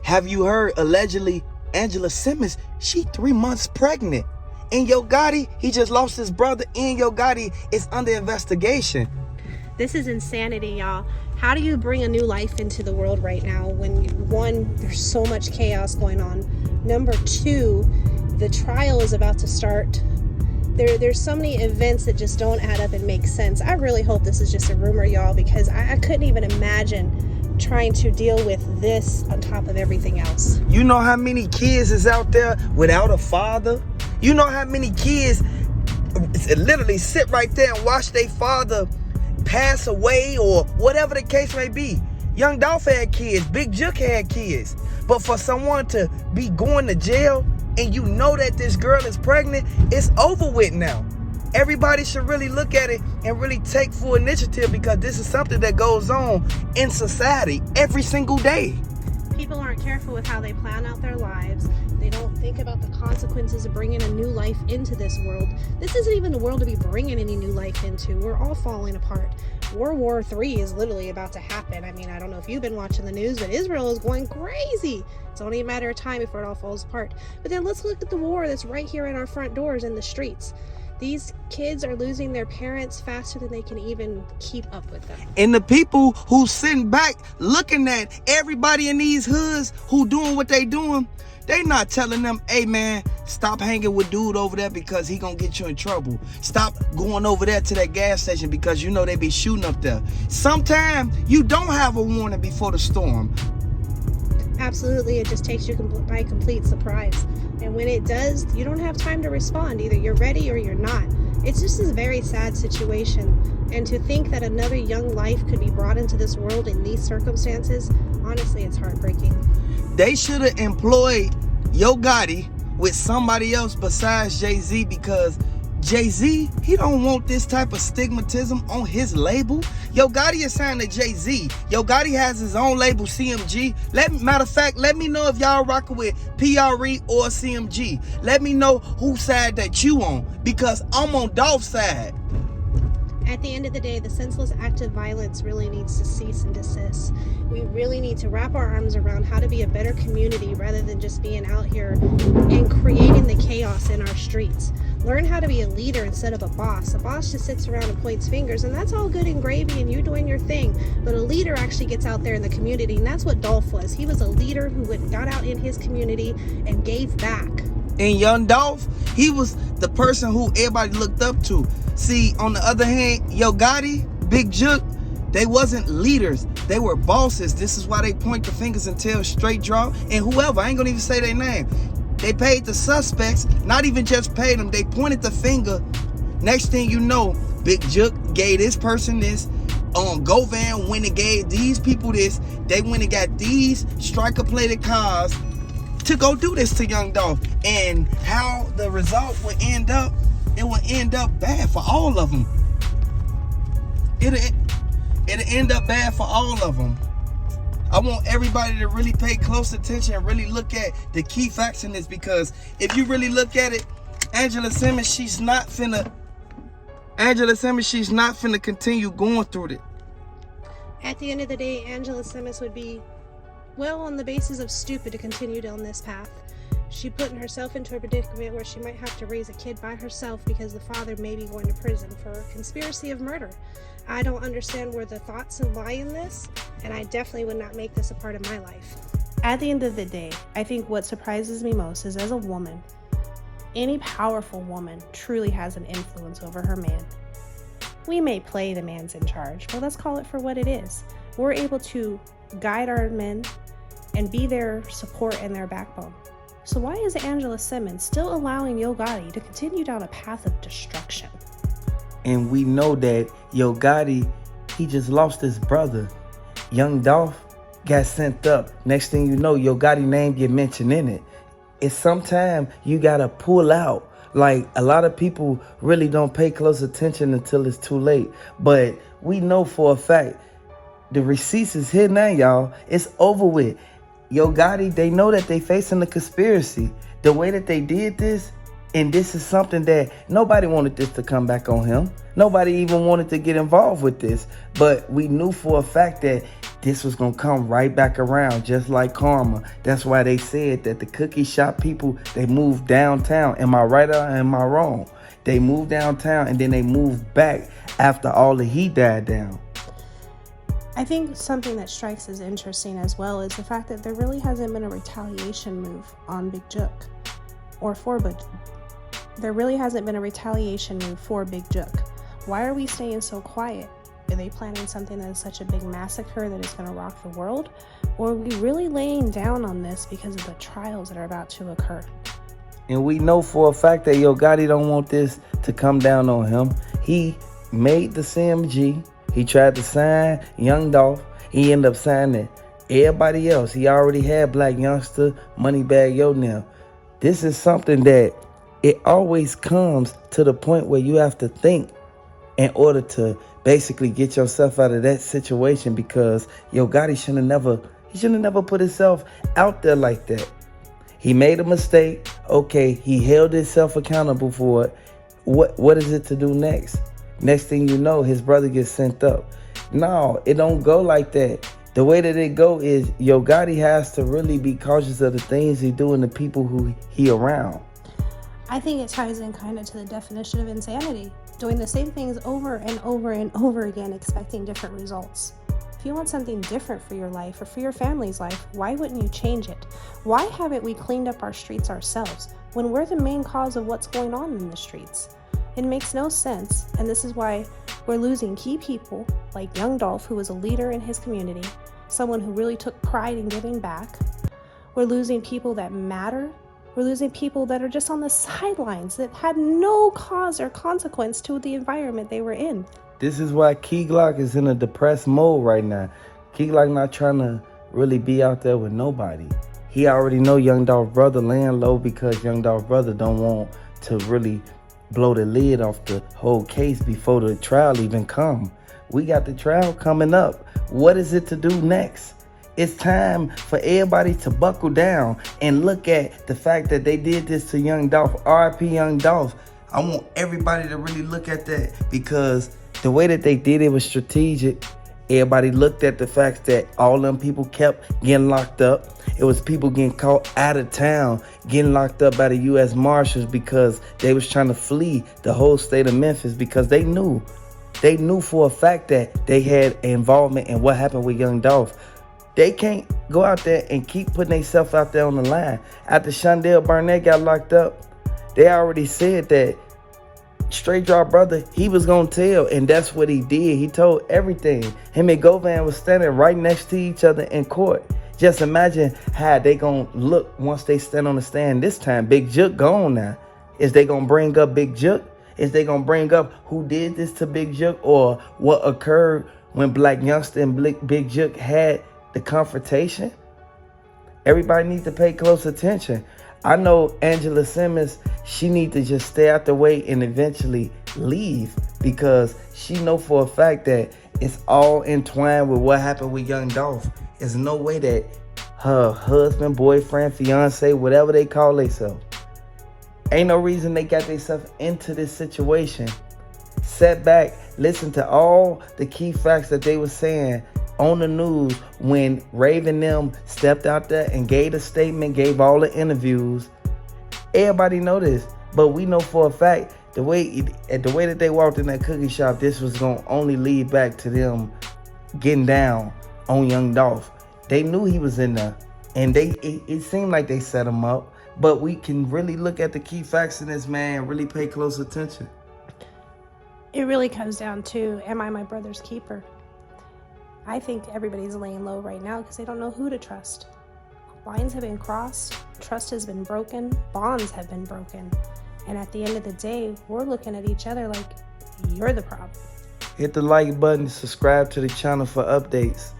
Have you heard, allegedly, Angela Simmons, she 3 months pregnant. And Yo Gotti, he just lost his brother, and Yo Gotti is under investigation. This is insanity, y'all. How do you bring a new life into the world right now when, one, there's so much chaos going on? Number two, the trial is about to start. There's so many events that just don't add up and make sense. I really hope this is just a rumor, y'all, because I couldn't even imagine trying to deal with this on top of everything else. You know how many kids is out there without a father? You know how many kids literally sit right there and watch their father pass away or whatever the case may be? Young Dolph had kids, Big Jook had kids. But for someone to be going to jail and you know that this girl is pregnant, it's over with now. Everybody should really look at it and really take full initiative, because this is something that goes on in society every single day. People aren't careful with how they plan out their lives. They don't think about the consequences of bringing a new life into this world. This isn't even the world to be bringing any new life into. We're all falling apart. World War III is literally about to happen. I mean, I don't know if you've been watching the news, but Israel is going crazy. It's only a matter of time before it all falls apart. But then let's look at the war that's right here in our front doors in the streets. These kids are losing their parents faster than they can even keep up with them. And the people who sitting back looking at everybody in these hoods who doing what they doing, they not telling them, hey man, stop hanging with dude over there because he gonna get you in trouble. Stop going over there to that gas station because you know they be shooting up there. Sometimes you don't have a warning before the storm. Absolutely, it just takes you by complete surprise. And when it does, you don't have time to respond. Either you're ready or you're not. It's just a very sad situation. And to think that another young life could be brought into this world in these circumstances, honestly, it's heartbreaking. They should have employed Yo Gotti with somebody else besides Jay-Z, because Jay-Z, he don't want this type of stigmatism on his label. Yo Gotti is signed to Jay-Z. Yo Gotti has his own label, CMG. Matter of fact, let me know if y'all rocking with PRE or CMG. Let me know whose side that you on, because I'm on Dolph's side. At the end of the day, the senseless act of violence really needs to cease and desist. We really need to wrap our arms around how to be a better community rather than just being out here and creating the chaos in our streets. Learn how to be a leader instead of a boss. A boss just sits around and points fingers, and that's all good and gravy and you doing your thing. But a leader actually gets out there in the community, and that's what Dolph was. He was a leader who got out in his community and gave back. And young Dolph, he was the person who everybody looked up to. See, on the other hand, Yo Gotti, Big Jook, they wasn't leaders. They were bosses. This is why they point the fingers and tell straight draw. And whoever, I ain't gonna even say their name. They paid the suspects, not even just paid them. They pointed the finger. Next thing you know, Big Jook gave this person this. Govan went and gave these people this. They went and got these striker-plated cars to go do this to young Dolph. And how the result would end up, it would end up bad for all of them. It'll end up bad for all of them. I want everybody to really pay close attention and really look at the key facts in this, because if you really look at it, Angela Simmons, she's not finna continue going through it. At the end of the day, Angela Simmons would be, well, on the basis of stupid to continue down this path. She putting herself into a predicament where she might have to raise a kid by herself because the father may be going to prison for conspiracy of murder. I don't understand where the thoughts lie in this, and I definitely would not make this a part of my life. At the end of the day, I think what surprises me most is, as a woman, any powerful woman truly has an influence over her man. We may play the man's in charge, but let's call it for what it is. We're able to guide our men and be their support and their backbone. So why is Angela Simmons still allowing Yo Gotti to continue down a path of destruction? And we know that Yo Gotti, he just lost his brother. Young Dolph got sent up. Next thing you know, Yo Gotti name get mentioned in it. It's sometimes you gotta pull out. Like, a lot of people really don't pay close attention until it's too late. But we know for a fact, the receipts is here now, y'all. It's over with. Yo Gotti, they know that they facing the conspiracy. The way that they did this, And this is something that nobody wanted this to come back on him. Nobody even wanted to get involved with this. But we knew for a fact that this was going to come right back around, just like karma. That's why they said that the cookie shop people, they moved downtown. Am I right or am I wrong? They moved downtown and then they moved back after all the heat died down. I think something that strikes as interesting as well is the fact that there really hasn't been a retaliation move on Big Jook or for Big. There really hasn't been a retaliation move for Big Jook. Why are we staying so quiet? Are they planning something that is such a big massacre that is going to rock the world? Or are we really laying down on this because of the trials that are about to occur? And we know for a fact that Gotti don't want this to come down on him. He made the CMG. He tried to sign Young Dolph. He ended up signing everybody else. He already had Black Youngster, Moneybagg Yo now. This is something that it always comes to the point where you have to think in order to basically get yourself out of that situation, because Gotti should have never put himself out there like that. He made a mistake. Okay, he held himself accountable for it. What is it to do next? Next thing you know, his brother gets sent up. No, it don't go like that. The way that it go is Gotti has to really be cautious of the things he do and the people who he around. I think it ties in kind of to the definition of insanity. Doing the same things over and over and over again, expecting different results. If you want something different for your life or for your family's life, why wouldn't you change it? Why haven't we cleaned up our streets ourselves when we're the main cause of what's going on in the streets? It makes no sense, and this is why we're losing key people like Young Dolph, who was a leader in his community, someone who really took pride in giving back. We're losing people that matter. We're losing people that are just on the sidelines that had no cause or consequence to the environment they were in. This is why Key Glock is in a depressed mode right now. Key Glock not trying to really be out there with nobody. He already know Young Dolph brother laying low because Young Dolph brother don't want to really blow the lid off the whole case before the trial even come. We got the trial coming up. What is it to do next? It's time for everybody to buckle down and look at the fact that they did this to Young Dolph. R.I.P. Young Dolph. I want everybody to really look at that, because the way that they did it was strategic. Everybody looked at the fact that all them people kept getting locked up. It was people getting caught out of town, getting locked up by the U.S. Marshals because they was trying to flee the whole state of Memphis, because they knew for a fact that they had involvement in what happened with Young Dolph. They can't go out there and keep putting themselves out there on the line. After Shondell Barnett got locked up, they already said that Straight Drop brother, he was going to tell, and that's what he did. He told everything. Him and Govan was standing right next to each other in court. Just imagine how they going to look once they stand on the stand. This time, Big Jook gone now. Is they going to bring up Big Jook? Is they going to bring up who did this to Big Jook, or what occurred when Black Youngster and Big Jook had the confrontation? Everybody needs to pay close attention. I know Angela Simmons, she needs to just stay out the way and eventually leave, because she know for a fact that it's all entwined with what happened with Young Dolph. There's no way that her husband, boyfriend, fiance, whatever they call themselves, ain't no reason they got themselves into this situation. Sit back, listen to all the key facts that they were saying on the news when Raven them stepped out there and gave a statement, gave all the interviews. Everybody know this, but we know for a fact the way that they walked in that cookie shop, this was gonna only lead back to them getting down on Young Dolph. They knew he was in there, and it seemed like they set him up. But we can really look at the key facts in this, man, really pay close attention. It really comes down to, am I my brother's keeper? I think everybody's laying low right now because they don't know who to trust. Lines have been crossed, trust has been broken, bonds have been broken. And at the end of the day, we're looking at each other like, you're the problem. Hit the like button, subscribe to the channel for updates.